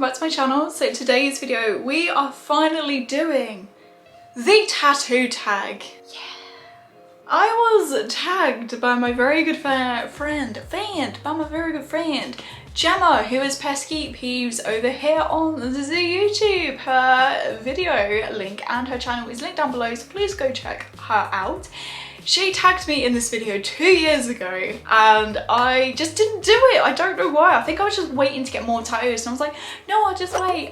welcome back to my channel. So today's video we are finally doing the tattoo tag. Yeah. I was tagged by my very good friend Gemma, who is Pesky Peeves over here on the YouTube. Her video link and her channel is linked down below, so please go check her out. She tagged me in this video 2 years ago and I just didn't do it. I don't know why. I think I was just waiting to get more tattoos and I was like, no, I'll just wait,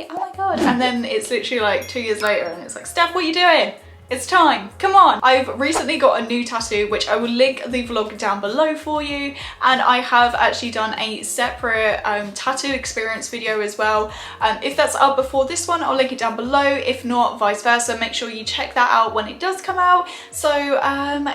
oh my god. And then it's literally like 2 years later and it's like, Steph, what are you doing? It's time, come on. I've recently got a new tattoo, which I will link the vlog down below for you. And I have actually done a separate tattoo experience video as well. If that's up before this one, I'll link it down below. If not, vice versa, make sure you check that out when it does come out. So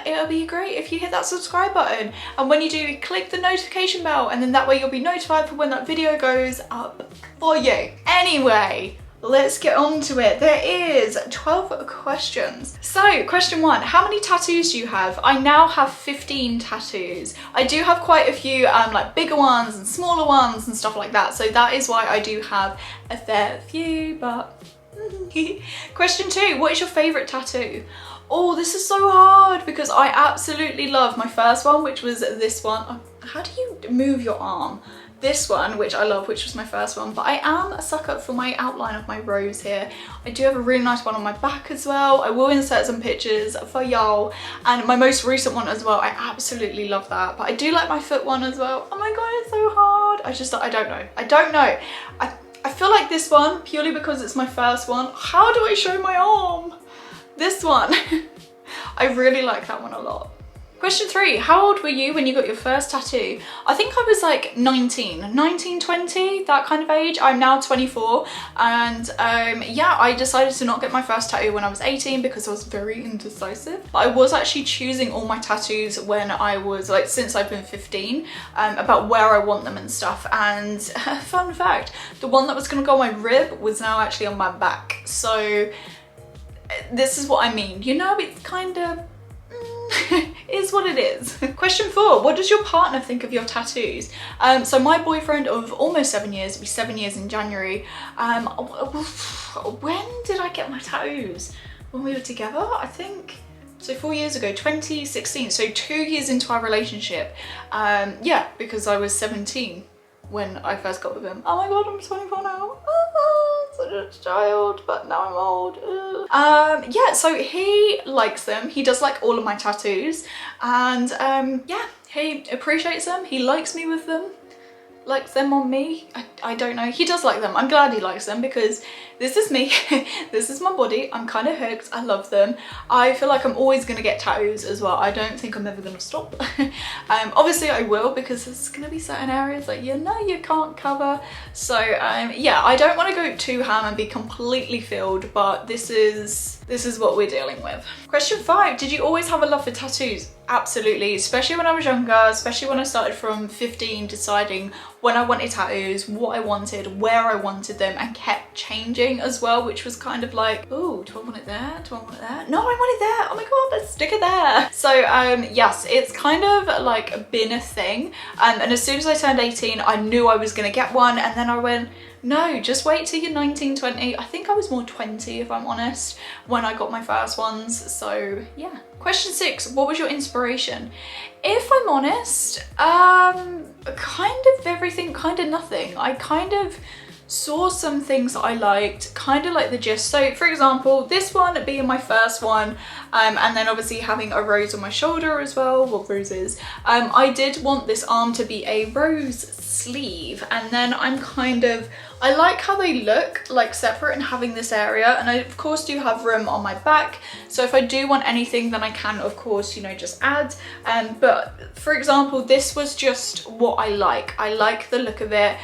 it'll be great if you hit that subscribe button. And when you do, click the notification bell, and then that way you'll be notified for when that video goes up for you. Anyway, let's get on to it. There is 12 questions. So question 1, how many tattoos do you have? I now have 15 tattoos. I do have quite a few like bigger ones and smaller ones and stuff like that. So that is why I do have a fair few, but Question 2, what is your favorite tattoo? Oh, this is so hard because I absolutely love my first one, which was this one. How do you move your arm? This one, which I love, which was my first one, but I am a sucker for my outline of my rose here. I do have a really nice one on my back as well. I will insert some pictures for y'all, and my most recent one as well. I absolutely love that, but I do like my foot one as well. Oh my god, it's so hard. I don't know. I feel like this one, purely because it's my first one. How do I show my arm? This one. I really like that one a lot. Question 3, how old were you when you got your first tattoo? I think I was like 19, 20, that kind of age. I'm now 24 and yeah, I decided to not get my first tattoo when I was 18 because I was very indecisive. But I was actually choosing all my tattoos when I was like, since I've been 15, about where I want them and stuff. And fun fact, the one that was gonna go on my rib was now actually on my back. So this is what I mean, you know, it's kind of is what it is. Question 4, what does your partner think of your tattoos? So my boyfriend of almost 7 years, it'll be 7 years in January. When did I get my tattoos? When we were together, I think. So 4 years ago, 2016, so 2 years into our relationship. Yeah, because I was 17 when I first got with him. Oh my god, I'm 24 now. Such a child, but now I'm old. Yeah, so he likes them. He does like all of my tattoos, and yeah, he appreciates them. He likes me with them, likes them on me. I don't know, he does like them. I'm glad he likes them because this is me. This is my body. I'm kind of hooked. I love them. I feel like I'm always gonna get tattoos as well. I don't think I'm ever gonna stop. Obviously I will, because there's gonna be certain areas that you know you can't cover. So yeah, I don't want to go too ham and be completely filled, but this is what we're dealing with. Question 5, did you always have a love for tattoos? Absolutely, especially when I was younger, especially when I started from 15, deciding when I wanted tattoos, what I wanted, where I wanted them, and kept changing as well, which was kind of like, oh, do I want it there? Do I want it there? No, I want it there. Oh my god, let's stick it there. So yes, it's kind of like been a thing. And as soon as I turned 18, I knew I was gonna get one, and then I went, no, just wait till you're 19, 20. I think I was more 20 if I'm honest, when I got my first ones, so yeah. Question 6, what was your inspiration? If I'm honest, kind of everything, kind of nothing. I kind of saw some things that I liked, kind of like the gist. So for example, this one being my first one, and then obviously having a rose on my shoulder as well, well, roses. I did want this arm to be a rose sleeve, and then I like how they look like separate and having this area, and I of course do have room on my back, so if I do want anything then I can of course, you know, just add. But for example, this was just what I like the look of it.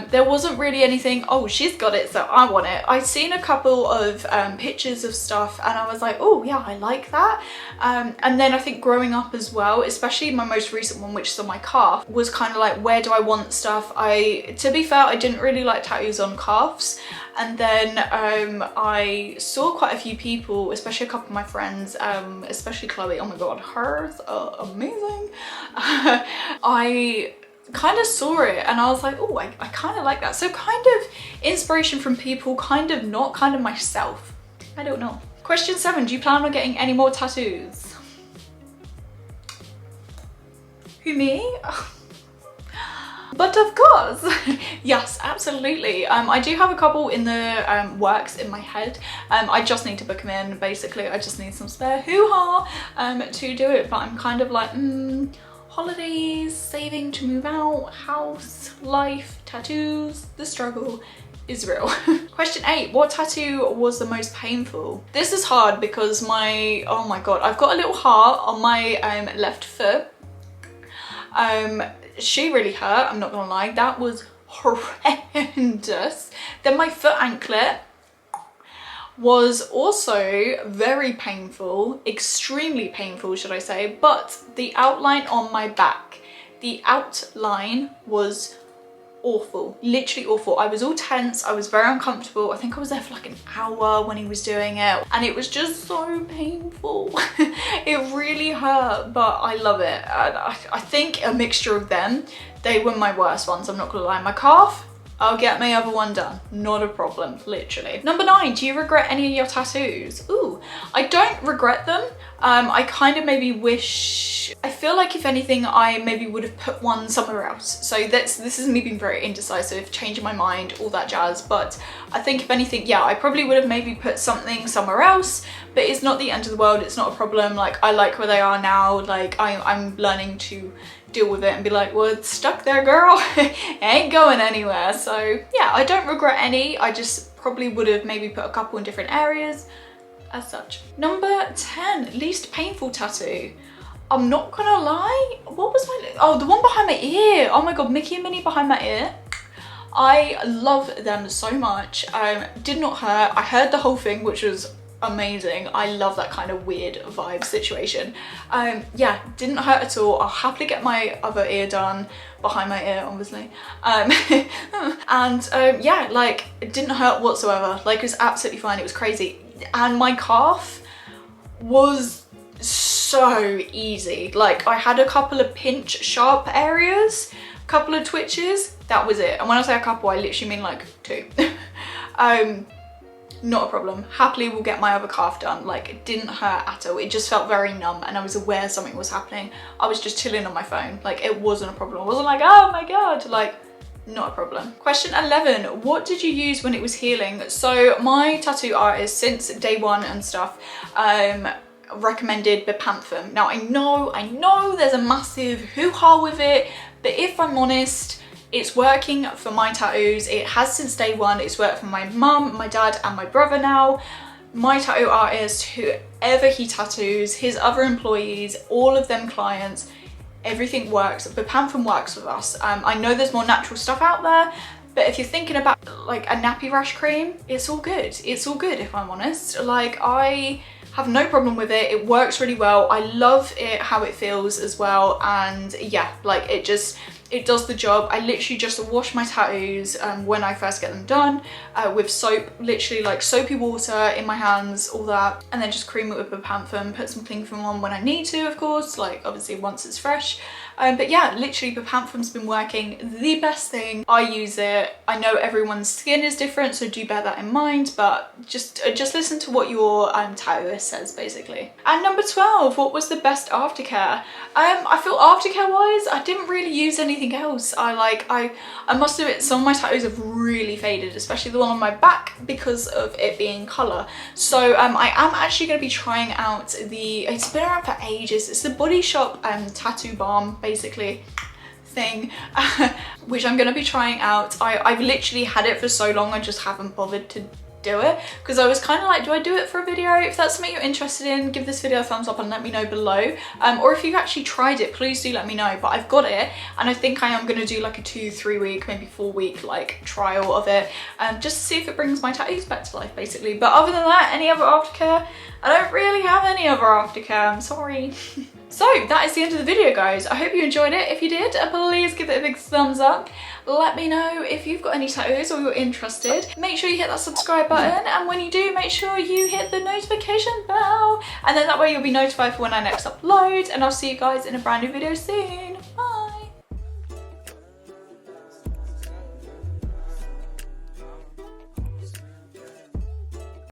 There wasn't really anything, oh, she's got it so I want it. I'd seen a couple of pictures of stuff and I was like, oh yeah, I like that. And then I think growing up as well, especially my most recent one, which is on my calf, was kind of like, where do I want stuff? To be fair, I didn't really like tattoos on calves, and then I saw quite a few people, especially a couple of my friends, especially Chloe, oh my god, hers are amazing. I kind of saw it and I was like, oh, I kind of like that. So kind of inspiration from people, kind of not, kind of myself. I don't know. Question 7, do you plan on getting any more tattoos? Who, me? But of course, yes, absolutely. I do have a couple in the works in my head. I just need to book them in, basically. I just need some spare hoo-ha to do it, but I'm kind of like, holidays, saving to move out, house, life, tattoos, the struggle is real. Question 8, what tattoo was the most painful? This is hard because oh my god, I've got a little heart on my left foot. She really hurt, I'm not gonna lie. That was horrendous. Then my foot anklet was also very painful, extremely painful, should I say, but the outline on my back, the outline was awful, literally awful. I was all tense, I was very uncomfortable. I think I was there for like an hour when he was doing it and it was just so painful. It really hurt, but I love it. I think a mixture of them, they were my worst ones, I'm not gonna lie. My calf, I'll get my other one done, not a problem, literally. Number 9, do you regret any of your tattoos? Ooh, I don't regret them. I kind of maybe wish, I feel like if anything, I maybe would have put one somewhere else. So this is me being very indecisive, changing my mind, all that jazz. But I think if anything, yeah, I probably would have maybe put something somewhere else, but it's not the end of the world, it's not a problem. Like, I like where they are now, like I'm learning to deal with it and be like, well, it's stuck there, girl. It ain't going anywhere. So yeah, I don't regret any. I just probably would have maybe put a couple in different areas as such. Number 10, least painful tattoo. I'm not gonna lie, what was my, oh, the one behind my ear. Oh my god, Mickey and Minnie behind my ear. I love them so much. Did not hurt. I heard the whole thing, which was amazing. I love that kind of weird vibe situation. Yeah, didn't hurt at all. I'll happily get my other ear done, behind my ear obviously. Yeah, like it didn't hurt whatsoever. Like it was absolutely fine. It was crazy. And my calf was so easy. Like I had a couple of pinch sharp areas, a couple of twitches, that was it. And when I say a couple, I literally mean like 2. Not a problem. Happily will get my other calf done. Like it didn't hurt at all. It just felt very numb and I was aware something was happening. I was just chilling on my phone. Like it wasn't a problem. I wasn't like, oh my god, like not a problem. Question 11, what did you use when it was healing? So my tattoo artist since day 1 and stuff recommended Bepanthen. Now I know there's a massive hoo-ha with it, but if I'm honest, it's working for my tattoos. It has since day 1. It's worked for my mum, my dad, and my brother now. My tattoo artist, whoever he tattoos, his other employees, all of them clients, everything works. Bepanthen works with us. I know there's more natural stuff out there, but if you're thinking about like a nappy rash cream, it's all good. It's all good if I'm honest. Like I have no problem with it. It works really well. I love it, how it feels as well. And yeah, like it does the job. I literally just wash my tattoos when I first get them done with soap, literally like soapy water in my hands, all that, and then just cream it with Bepanthen, put some cling film on when I need to, of course, like obviously once it's fresh. But yeah, literally Bepanthen's been working the best thing. I use it. I know everyone's skin is different, so do bear that in mind, but just listen to what your tattooist says basically. And number 12, what was the best aftercare? I feel aftercare wise, I didn't really use anything else. I must admit some of my tattoos have really faded, especially the one on my back because of it being colour. So I am actually going to be trying out it's been around for ages, it's the Body Shop tattoo balm basically thing, which I'm going to be trying out. I've literally had it for so long, I just haven't bothered to do it because I was kind of like, do I do it for a video? If that's something you're interested in, give this video a thumbs up and let me know below. Or if you've actually tried it, please do let me know. But I've got it and I think I am going to do like a 2-3 week, maybe 4 week like trial of it, just to see if it brings my tattoos back to life basically. But other than that, any other aftercare? I don't really have any other aftercare, I'm sorry. So that is the end of the video, guys. I hope you enjoyed it. If you did, please give it a big thumbs up. Let me know if you've got any tattoos or you're interested. Make sure you hit that subscribe button, and when you do, make sure you hit the notification bell, and then that way you'll be notified for when I next upload, and I'll see you guys in a brand new video soon. Bye.